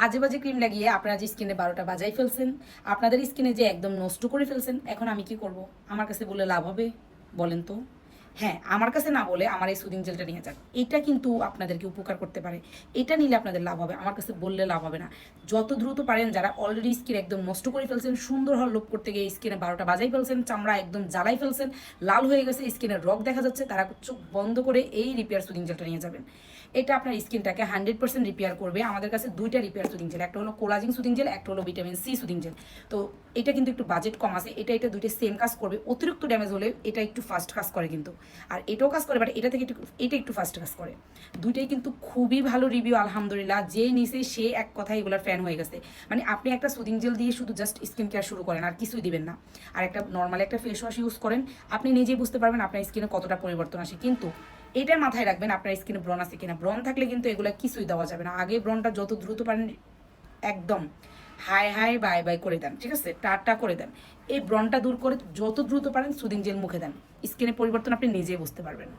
আজে বাজে ক্রিম লাগিয়ে আপনারা যে স্কিনে 12টা বাজাই ফেলছেন, আপনাদের স্কিনে যে একদম নষ্ট করে ফেলছেন, এখন আমি কি করব? আমার কাছে বলে লাভ হবে? বলেন তো। হ্যাঁ, আমার কাছে না বলে আমার এই সুদিং জেলটা নিয়ে যান। এটা কিন্তু আপনাদেরকে উপকার করতে পারে। এটা নিলে আপনাদের লাভ হবে, আমার কাছে বললে লাভ হবে না। যত দ্রুত পারেন, যারা অলরেডি স্কিন একদম নষ্ট করে ফেলছেন, সুন্দর হওয়ার লোভ করতে গিয়ে স্কিনে 12টা বাজাই ফেলছেন, চামড়া একদম জ্বালাই ফেলছেন, লাল হয়ে গেছে, স্কিনের রগ দেখা যাচ্ছে, তারা চোখ বন্ধ করে এই রিপেয়ার সুদিং জেলটা নিয়ে যাবেন। এটা আপনার স্কিনটাকে 100% রিপেয়ার করবে। আমাদের কাছে দুইটা রিপেয়ার সুদিং জেল, একটা হলো কোলাজিন সুদিং জেল, একটা হলো ভিটামিন সি সুদিং জেল। তো এটা কিন্তু একটু বাজেট কম আছে, এটা দুইটা সেম কাজ করবে। অতিরিক্ত ড্যামেজ হলে এটা একটু ফাস্ট কাজ করে কিন্তু, আর এটাও কাজ করে, বাট এটা একটু ফাস্ট কাজ করে। দুইটাই কিন্তু খুবই ভালো রিভিউ, আলহামদুলিল্লাহ। যে নিছে সে এক কথায় এগুলোর ফ্যান হয়ে গেছে। মানে আপনি একটা সুদিং জেল দিয়ে শুধু জাস্ট স্কিন কেয়ার শুরু করেন, আর কিছুই দিবেন না, আর একটা নর্মাল একটা ফেস ওয়াশ ইউজ করেন, আপনি নিজেই বুঝতে পারবেন আপনার স্কিনে কতটা পরিবর্তন আসে। কিন্তু এটা মাথায় রাখবেন, আপনার স্কিনে ব্রণ আছে কিনা। ব্রণ থাকলে কিন্তু এগুলো কিছুই দেওয়া যাবে না। আগে ব্রণটা যত দ্রুত পারেন একদম হাই হাই বাই বাই করে দেন, ঠিক আছে, টাটা করে দেন। এই ব্রণটা দূর করে যত দ্রুত পারেন সুদিং জেল মুখে দেন, স্কিনের পরিবর্তন আপনি নিজেই বুঝতে পারবেন।